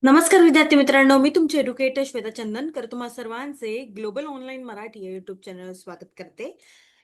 नमस्कार विद्यार्थी मित्रांनो, मी तुमचे एड्युकेटर श्वेता चंदनकर तुम्हा सर्वांचे ग्लोबल ऑनलाईन मराठी या युट्यूब चॅनलवर स्वागत करते.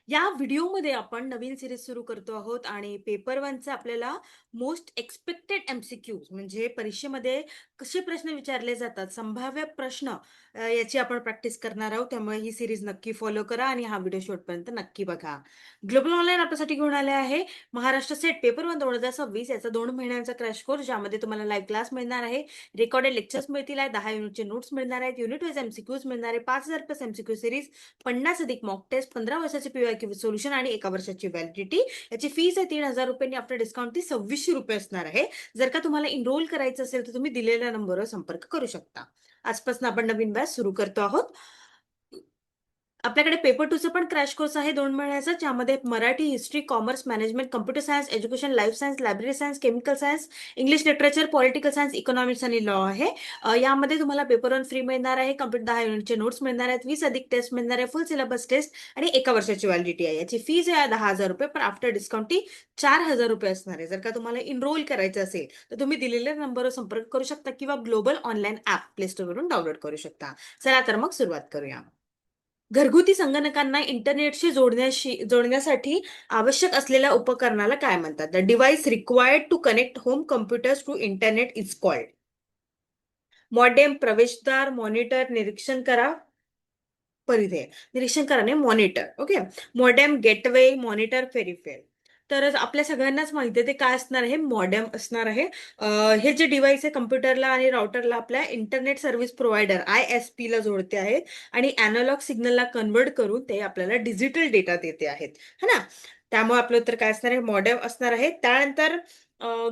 या व्हिडिओमध्ये आपण नवीन सिरीज सुरू करतो आहोत आणि पेपर वनचे आपल्याला मोस्ट एक्सपेक्टेड एमसीक्यूज म्हणजे परीक्षेमध्ये कसे प्रश्न विचारले जातात, संभाव्य प्रश्न याची आपण प्रॅक्टिस करणार आहोत. त्यामुळे ही सिरीज नक्की फॉलो करा आणि हा व्हिडिओ शेवटपर्यंत नक्की बघा. ग्लोबल ऑनलाईन आपल्यासाठी घेऊन आले आहे महाराष्ट्र सेट पेपर वन 2026 याचा 2 महिन्यांचा क्रॅश कोर्स, ज्यामध्ये तुम्हाला लाईव्ह क्लास मिळणार आहे, रेकॉर्डेड लेक्चर्स मिळतील आहे, 10 युनिटचे नोट्स मिळणार आहेत, युनिट वाईज एमसीक्यूज मिळणार आहे, 5,000 प्लस एमसीक्यू सिरीज, 50 अधिक मॉक टेस्ट, 15 वर्षाचे पीवायक्यू सोल्युशन आणि 1 वर्षाची व्हॅलिडिटी. याची फीस आहे 3,000 रुपयांनी. आफ्टर डिस्काउंट ती 2,600 रुपये असणार आहे. जर का तुम्हाला इनरोल करायचं असेल तर तुम्ही दिलेल्या नंबरवर संपर्क करू शकता. आजपासून आपण नवीन बॅच सुरू करतो आहोत. आपल्याकडे पेपर टूचं पण क्रॅश कोर्स आहे 2 महिन्याचा, ज्यामध्ये Marathi, history, commerce, management, computer science, education, life science, library science, chemical science, English literature, political science, economics आणि लॉ आहे. यामध्ये तुम्हाला पेपर वन फ्री मिळणार आहे, कम्प्लीट 10 युनिटचे नोट्स मिळणार आहेत, 20 अधिक टेस्ट मिळणार आहे, फुल सिलेबस टेस्ट आणि 1 वर्षाची व्हॅलिडिटी आहे. याची फीज आहे 10,000 रुपये, पण आफ्टर डिस्काउंट ती 4,000 रुपये असणार आहे. जर का तुम्हाला इनरोल करायचं असेल तर तुम्ही दिलेल्या नंबरवर संपर्क करू शकता किंवा ग्लोबल ऑनलाईन ऍप प्ले स्टोरवरून डाउनलोड करू शकता. चला तर मग सुरुवात करूया. घरगुती संगणकांना इंटरनेटशी जोडण्यासाठी आवश्यक असलेल्या उपकरणाला काय म्हणतात? The device required to connect home computers to internet is called. Modem, प्रवेशद्वार, मॉनिटर, निरीक्षण करा, परिधेय. निरीक्षण करा नाही, monitor. Okay. Modem, gateway, monitor, peripheral. तर आपल्या सगळ्यांनाच माहिती आहे ते काय असणार आहे, मॉडेम असणार आहे. हे जे डिव्हाइस आहे कम्प्युटरला आणि राउटरला आपल्या इंटरनेट सर्व्हिस प्रोव्हायडर ISP ला जोडते आहेत आणि अॅनालॉग सिग्नलला कन्वर्ट करून ते आपल्याला डिजिटल डेटा देते आहेत, है ना. त्यामुळे आपलं उत्तर काय असणार आहे, मॉडेम असणार आहे. त्यानंतर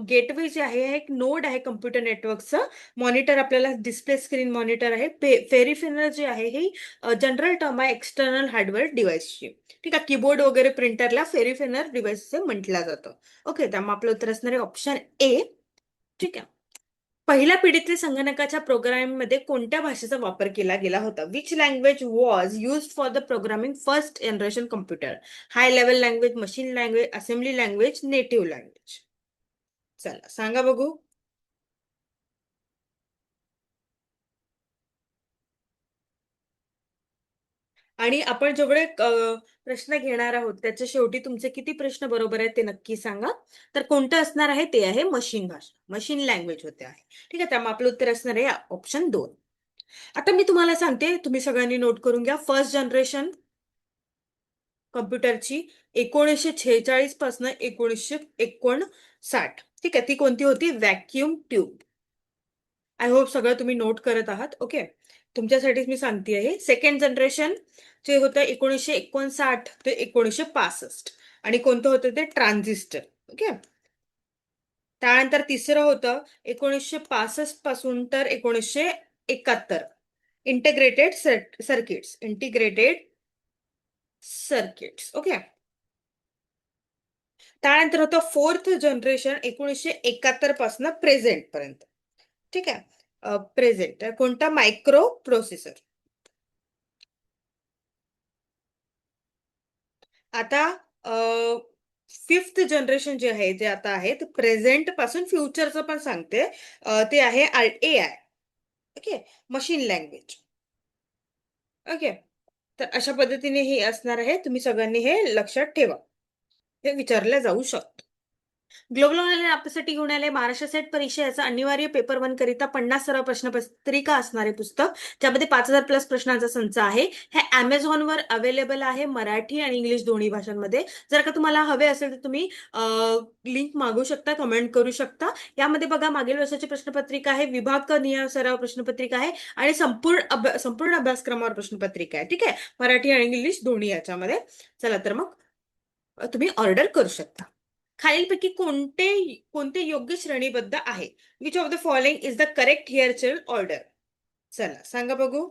गेटवे जे आहे हे एक नोड आहे कम्प्युटर नेटवर्कचं. मॉनिटर आपल्याला डिस्प्ले स्क्रीन मॉनिटर आहे. पेरिफेरल जे आहे हे जनरल टर्म आहे एक्सटर्नल हार्डवेअर डिव्हाइसची. ठीक आहे. कीबोर्ड वगैरे प्रिंटरला पेरिफेरल डिव्हाइस म्हटलं जातं. ओके. त्यामुळे आपलं उत्तर असणार आहे ऑप्शन ए. ठीक आहे. पहिल्या पिढीतील संगणकाच्या प्रोग्रामिंगमध्ये कोणत्या भाषेचा वापर केला गेला होता? Which language was used for the programming first generation computer? High level language, machine language, assembly language, native language. चला सांगा बघू. आणि आपण जेवढे प्रश्न घेणार आहोत त्याच्या शेवटी तुमचे किती प्रश्न बरोबर आहेत ते नक्की सांगा. तर कोणतं असणार आहे ते आहे मशीन भाषा, मशीन लँग्वेज होते आहे. ठीक आहे. त्यामुळे आपलं उत्तर असणार आहे ऑप्शन 2. आता मी तुम्हाला सांगते, तुम्ही सगळ्यांनी नोट करून घ्या. फर्स्ट जनरेशन कम्प्युटरची 1946 पासून 1959. ठीक आहे. ती कोणती होती? Vacuum tube. आय होप सगळं तुम्ही नोट करत आहात. ओके. तुमच्यासाठीच मी सांगते आहे. सेकंड जनरेशन जे होतं 1959 ते 1965 आणि कोणतं होतं ते? ट्रान्झिस्टर. ओके. त्यानंतर तिसरं होतं 1965 पासून तर 1971 इंटिग्रेटेड सर्किट्स. ओके. त्यानंतर होतं फोर्थ जनरेशन 1971 पासून प्रेझेंट पर्यंत. ठीक आहे. प्रेझेंट कोणता? Micro processor. आता फिफ्थ जनरेशन जे आहे जे आता आहे ते प्रेझेंट पासून फ्युचरचं पण सांगते. ते आहे AI. Okay. Machine language. Okay. तर अशा पद्धतीने हे असणार आहे. तुम्ही सगळ्यांनी हे लक्षात ठेवा. हे विचारलं जाऊ शकतं. ग्लोबल ऑनलाईन आपल्यासाठी घेऊन आले महाराष्ट्र सेट परीक्षेचा अनिवार्य पेपर वन करिता 50 सराव प्रश्नपत्रिका असणारे पुस्तक, ज्यामध्ये 5,000 प्लस प्रश्नांचा संच आहे. हे Amazonवर अवेलेबल आहे, मराठी आणि इंग्लिश दोन्ही भाषांमध्ये. जर का तुम्हाला हवे असेल तर तुम्ही लिंक मागू शकता, कमेंट करू शकता. यामध्ये बघा, मागील वर्षाची प्रश्नपत्रिका आहे, विभागनिहाय सराव प्रश्नपत्रिका आहे आणि संपूर्ण अभ्यासक्रमावर प्रश्नपत्रिका आहे. ठीक आहे. मराठी आणि इंग्लिश दोन्ही याच्यामध्ये. चला तर मग तुम्ही ऑर्डर करू शकता. खालीलपैकी कोणते कोणते योग्य श्रेणीबद्ध आहे? Which of the following is the correct hierarchical order? चला सांगा बघू.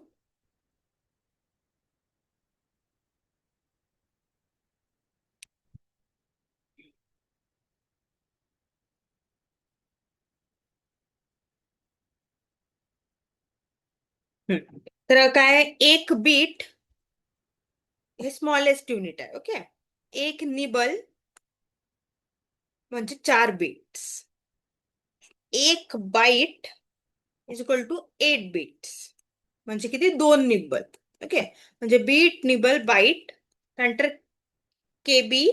तर काय? एक बीट हे स्मॉलेस्ट युनिट आहे. ओके. एक निबल म्हणजे 4 बीट्स. एक byte is equal to 8 bits म्हणजे किती 2 निब्बल. ओके, म्हणजे बीट निबल बाईट नंतर केबी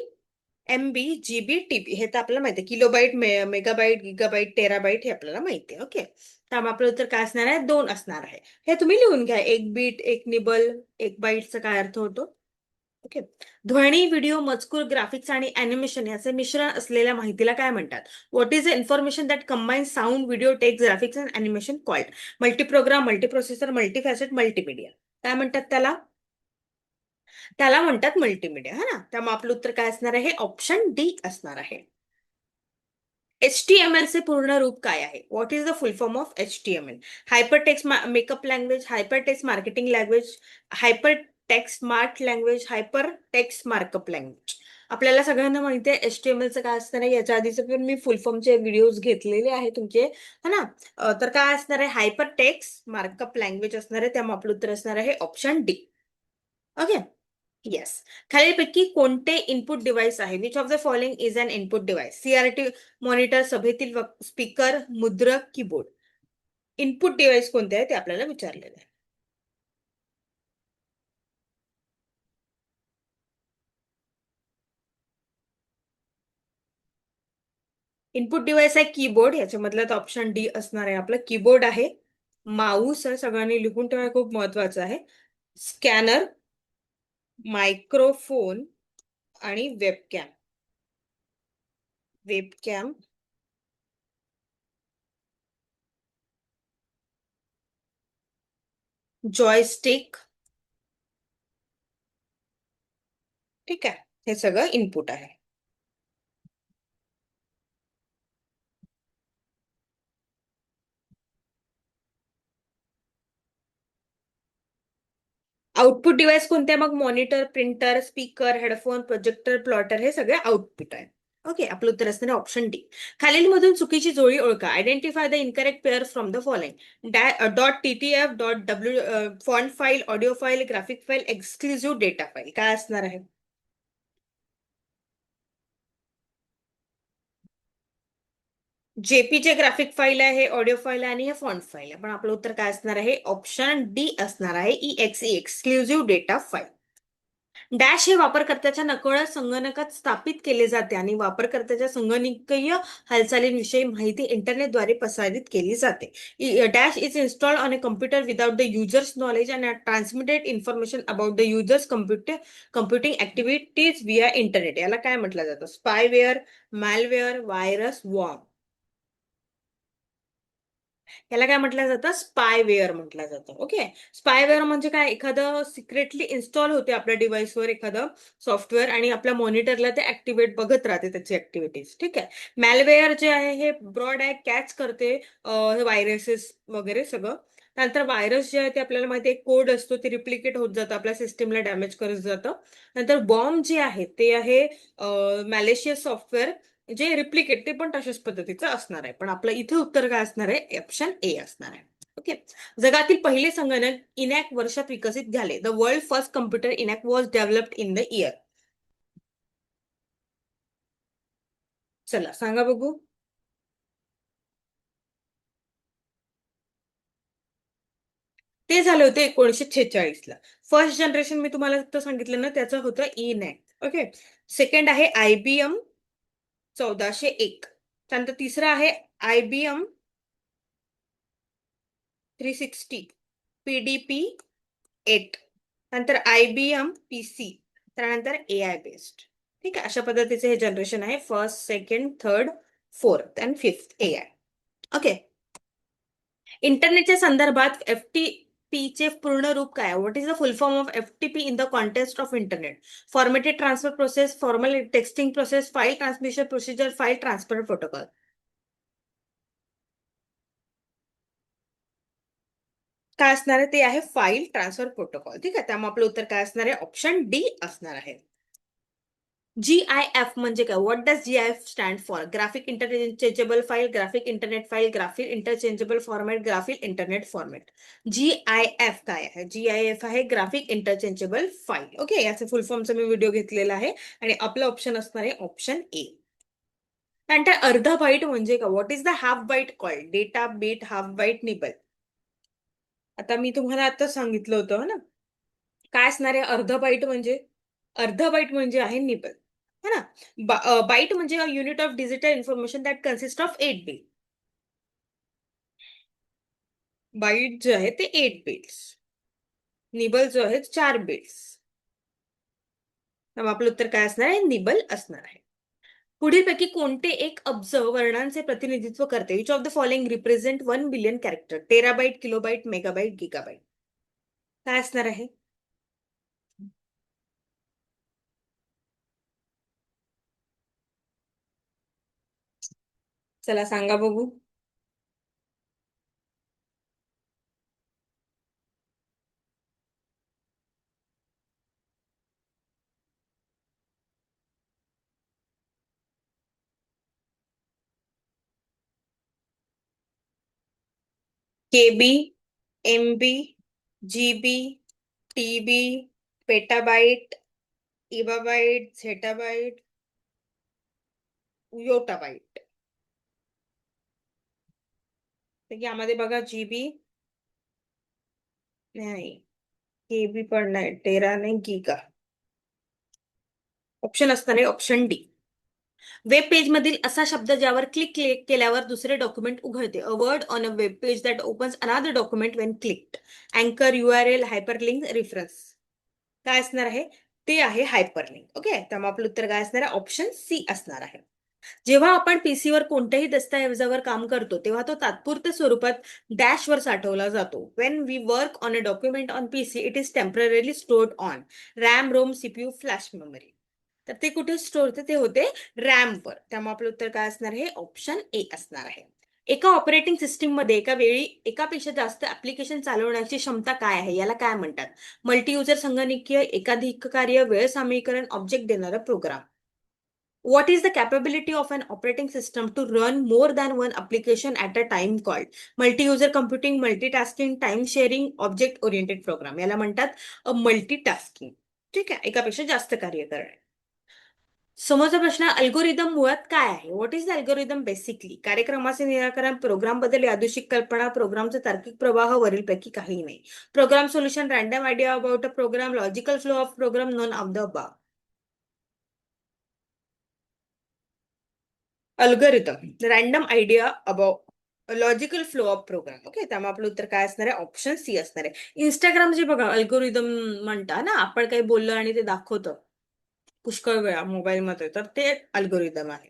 MB GB TB हे तर आपल्याला माहिती आहे. किलोबाईट मेगाबाईट गिगाबाईट टेराबाईट हे आपल्याला माहिती आहे. ओके, त्यामुळे आपलं उत्तर काय असणार आहे 2 असणार आहे. हे तुम्ही लिहून घ्या. 1 बीट 1 निबल 1 बाईटचा काय अर्थ होतो. ओके, ध्वनी व्हिडिओ मजकूर ग्राफिक्स आणि अॅनिमेशन याचे मिश्रण असलेल्या माहितीला काय म्हणतात. What is the information that combine sound video text graphics and animation called. Multiprogram multiprocessor multifacet multimedia. काय म्हणतात त्याला. त्याला म्हणतात मल्टीमीडिया है ना. त्यामुळे आपलं उत्तर काय असणार आहे ऑप्शन डी असणार आहे. HTML चे पूर्ण रूप काय आहे. What is the full form of HTML. Hyper text makeup language, hyper text marketing language, hyper text smart language, hyper text markup language. आपल्याला सगळ्यांना माहिती आहे HTML चं काय असणार आहे. याच्या आधीचे पण मी फुल फॉर्मचे व्हिडिओज घेतलेले आहे तुमचे है ना. तर काय असणार आहे हायपर टेक्स्ट मार्कअप लँग्वेज असणार आहे. त्यामुळे आपलं उत्तर असणार आहे ऑप्शन डी. Okay, yes. खालीलपैकी कोणते इनपुट डिव्हाइस आहे. Which of the following is an input device. CRT monitor, सभेतील स्पीकर, मुद्रक, कीबोर्ड. इनपुट डिव्हाइस कोणते आहे ते आपल्याला विचारलेलं आहे. इनपुट डिव्हाइस आहे कीबोर्ड. याच्यामधला तर ऑप्शन डी असणार आहे आपलं. कीबोर्ड आहे, माऊस आहे, सगळ्यांनी लिहून ठेवा खूप महत्वाचं आहे, स्कॅनर, मायक्रोफोन आणि वेबकॅम. Webcam, joystick. ठीक आहे, हे सगळं इनपुट आहे. आउटपुट डिव्हाइस कोणते आहे मग. Monitor, printer, speaker, headphone, projector, plotter हे सगळे आउटपुट आहे. ओके, आपलं उत्तर असणार ऑप्शन डी. खालील मधून चुकीची जोडी ओळखा. Identify the incorrect pair from the following. .ttf .w font file, audio file, graphic file, exclusive data file. काय असणार आहे. जेपीचे ग्राफिक फाईल आहे, ऑडिओ फाईल आहे आणि हे फॉन्ट फाईल आहे. पण आपलं उत्तर काय असणार आहे ऑप्शन डी असणार आहे. EXE exclusive data file. Dash हे वापरकर्त्याच्या नकळत संगणकात स्थापित केले जाते आणि वापरकर्त्याच्या संगणकीय हालचालींविषयी माहिती इंटरनेटद्वारे प्रसारित केली जाते. Dash is installed on a computer without the user's knowledge and transmitted information about the user's computing activities via internet. याला काय म्हटलं जातं. Spyware, malware, virus, worm. याला काय म्हटलं जातं स्पायवेअर म्हटलं जातं. ओके, स्पायवेअर म्हणजे काय एखादं सिक्रेटली इन्स्टॉल होते आपल्या डिव्हाइसवर एखादं सॉफ्टवेअर आणि आपल्या मॉनिटरला ते ऍक्टिव्हेट बघत राहते त्याची ऍक्टिव्हिटीज. ठीक आहे. मॅलवेअर जे आहे हे ब्रॉड आहे, कॅच करते व्हायरसेस वगैरे सगळं. त्यानंतर व्हायरस जे आहे ते आपल्याला माहिती आहे कोड असतो ते रिप्लिकेट होत जातं आपल्या सिस्टीमला डॅमेज करत जातं. नंतर बॉम्ब जे आहे ते आहे मॅलेशियस सॉफ्टवेअर जे रिप्लिकेट ते पण तशाच पद्धतीचं असणार आहे. पण आपलं इथे उत्तर काय असणार आहे ऑप्शन ए असणार आहे. ओके, जगातील पहिले संगणक इनॅक वर्षात विकसित झाले. The world first computer इनॅक was developed in the year. चला सांगा बघू. ते झाले होते 1946ला. फर्स्ट जनरेशन मी तुम्हाला सांगितलं ना त्याचं होतं इनॅक. ओके, सेकंड आहे IBM 1401. त्यानंतर तिसरं आहे IBM 360, PDP 8, नंतर IBM PC, त्यानंतर AI बेस्ड. ठीक आहे, अशा पद्धतीचे हे जनरेशन आहे. First, second, third, fourth and fifth AI. Okay, इंटरनेटच्या संदर्भात FTP चे पूर्ण रूप काय. What is the full form of FTP in the context of internet. Formatted transfer process, formal texting process, file transmission procedure, file transfer protocol. काय असणार आहे ते आहे फाईल ट्रान्सफर प्रोटोकॉल. ठीक आहे, त्यामुळे आपलं उत्तर काय असणार आहे ऑप्शन डी असणार आहे. GIF म्हणजे काय. What does GIF stand for. Graphic interchangeable file, graphic internet file, graphic interchangeable format, graphic internet format. GIF काय आहे. GIF आहे ग्राफिक इंटरचेंजेबल फाईल. ओके, याचे फुल फॉर्मचा मी व्हिडिओ घेतलेला आहे आणि आपलं ऑप्शन असणार आहे ऑप्शन ए. नंतर अर्धा बाईट म्हणजे का. What is the half byte called. Data, bit, half byte, nibble. आता मी तुम्हाला आता सांगितलं होतं हो ना, काय असणार आहे अर्ध बाईट म्हणजे आहे निबल, है ना. बाईट म्हणजे unit of digital information that consist of 8 bit. Byte जे आहे ते 8 बिट्स, निबल जो आहे 4 बिट्स. मग आपलं उत्तर काय असणार आहे? निबल असणार आहे. पुढीलपैकी कोणते एक अब्ज वर्णांचे प्रतिनिधित्व करते? Which of the following represent 1 billion character? Terabyte, kilobyte, megabyte, gigabyte. काय असणार आहे? चला सांगा बघू. KB, MB, GB, TB, petabyte, exabyte, zettabyte, yottabyte. तर यामध्ये बघा जीबी नाही, केबी पण नाही, टेरा नाही, गिगा. ऑप्शन असणार आहे ऑप्शन डी. वेब पेज मधील असा शब्द ज्यावर क्लिक केल्यावर दुसरे डॉक्युमेंट उघडते. A word on a web page that opens another document Wien clicked. अँकर, URL, हायपरलिंक, रेफरन्स. काय असणार आहे? ते आहे हायपरलिंक. ओके, त्यामुळे आपलं उत्तर काय असणार आहे? ऑप्शन सी असणार आहे. जेव्हा आपण पीसीवर कोणत्याही दस्तऐवजावर काम करतो तेव्हा तो तात्पुरत्या स्वरूपात डॅशवर साठवला जातो. When we work on a document on PC it is temporary stored on RAM, ROM, CPU, flash memory. तर ते कुठे स्टोर होते? ते होते रॅमवर. त्यामुळे आपलं उत्तर काय असणार आहे? ऑप्शन ए असणार आहे. एका ऑपरेटिंग सिस्टीम मध्ये एका वेळी एकापेक्षा जास्त ऍप्लिकेशन चालवण्याची क्षमता काय आहे? याला काय म्हणतात? मल्टी युजर, संगणकीय, एकाधिक कार्य, वेळ सामीकरण, ऑब्जेक्ट देणारा programme. What is the capability of an operating system to run more than one application at a time called? Multi-user computing, multitasking, time sharing, object oriented program. याला म्हणतात मल्टीटास्किंग. ठीक आहे, एकापेक्षा जास्त कार्य करणे. समोरचा प्रश्न, अल्गोरिदम मुळात काय आहे? What is the algorithm basically? कार्यक्रमाचे निराकरण, प्रोग्राम बद्दल यादृशिक कल्पना, प्रोग्रामचा तार्किक प्रवाह, वरीलपैकी काही नाही. Program solution, random idea about a program, logical flow of program, none of the above. Algorithm, random idea about logical flow of program. Okay, त्यामुळे आपलं उत्तर काय असणार आहे? ऑप्शन सी असणार आहे. इंस्टाग्राम जे बघा अल्गोरिदम म्हणता ना, आपण काही बोललो आणि ते दाखवतं पुष्कळ वेळा मोबाईलमध्ये, तर ते अल्गोरिदम आहे.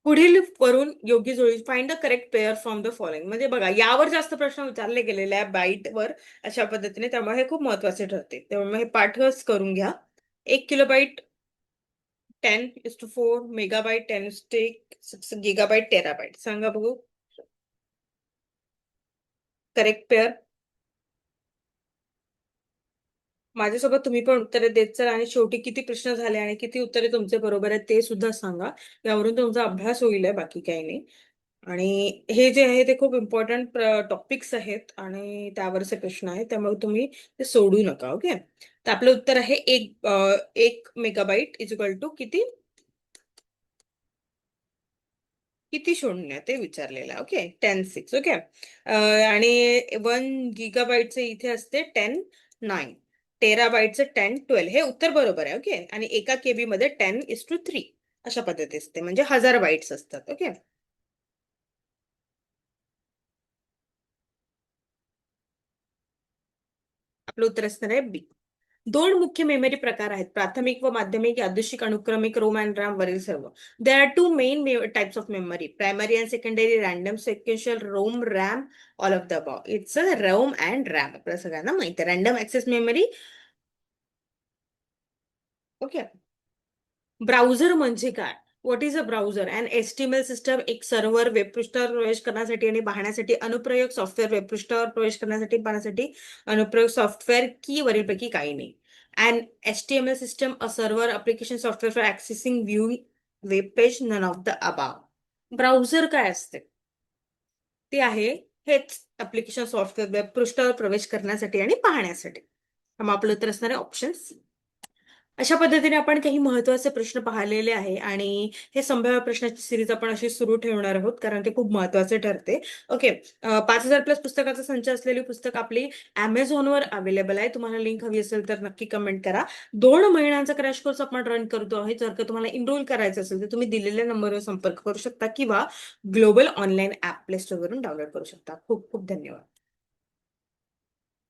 पुढील वरून योग्य जोडी, find the correct pair from the following. म्हणजे बघा, यावर जास्त प्रश्न विचारले गेलेले आहे बाईटवर अशा पद्धतीने, त्यामुळे हे खूप महत्वाचे ठरते. त्यामुळे हे पाठच करून घ्या. 1 किलोबाईट 10:4, मेगाबाईट 10:6, गिगाबाईट, टेराबाईट. सांगा बघू करेक्ट पेअर. माझ्यासोबत तुम्ही पण उत्तरे देत चला आणि शेवटी किती प्रश्न झाले आणि किती उत्तरे तुमचे बरोबर आहेत ते सुद्धा सांगा. यावरून तुमचा अभ्यास होईल आहे, बाकी काही नाही. आणि हे जे आहे ते खूप इम्पॉर्टंट टॉपिक्स आहेत आणि त्यावरचे प्रश्न आहेत, त्यामुळे तुम्ही ते सोडू नका. ओके, तर आपलं उत्तर आहे 1 मेगाबाईट इज इक्वल टू किती किती शून्य ते विचारलेलं आहे. ओके, 10:6. ओके, आणि 1 गिगाबाईटचे इथे असते 10:9. टेराबाईटचं 10:12. हे उत्तर बरोबर आहे. ओके, आणि एका केबी मध्ये 10:3 अशा पद्धती असते, म्हणजे 1000 बाईट्स असतात. ओके, आपलं उत्तर असणार आहे बी. दोन मुख्य मेमरी प्रकार आहेत, प्राथमिक व माध्यमिक, यादृशिक, अनुक्रमिक, रोम अँड रॅम, वरील सर्व. There are two main types of memory, primary and secondary, random, sequential, ROM, RAM, all of the above. It's a ROM and RAM. आपल्या सगळ्यांना माहिती आहे random access memory. Okay, browser म्हणजे काय? What is a browser? And HTML system, एक server वेबपृष्ठावर प्रवेश करण्यासाठी आणि पाहण्यासाठी, अनुप्रयोग सॉफ्टवेअर वेबपृष्ठावर प्रवेश करण्यासाठी पाहण्यासाठी, अनुप्रयोग सॉफ्टवेअर की वरीलपैकी काही नाही. And HTML system, a server application software for accessing viewing web page, none of the above. Browser काय असते? ते आहे हेच ऍप्लिकेशन सॉफ्टवेअर वेब पृष्ठावर प्रवेश करण्यासाठी आणि पाहण्यासाठी. मग आपलं उत्तर असणार आहे ऑप्शन सी. अशा पद्धतीने आपण काही महत्त्वाचे प्रश्न पाहिलेले आहे आणि हे संभाव्य प्रश्नाची सिरीज आपण अशी सुरू ठेवणार आहोत कारण ते खूप महत्त्वाचे ठरते. ओके. 5,000 प्लस पुस्तकाचा संच असलेली पुस्तक आपली Amazonवर अवेलेबल आहे. तुम्हाला लिंक हवी असेल तर नक्की कमेंट करा. 2 महिन्यांचा क्रॅश कोर्स आपण रन करतो आहे. जर का तुम्हाला एनरोल करायचं असेल तर तुम्ही दिलेल्या नंबरवर संपर्क करू शकता किंवा ग्लोबल ऑनलाईन ॲप प्ले स्टोअरवरून डाउनलोड करू शकता. खूप खूप धन्यवाद.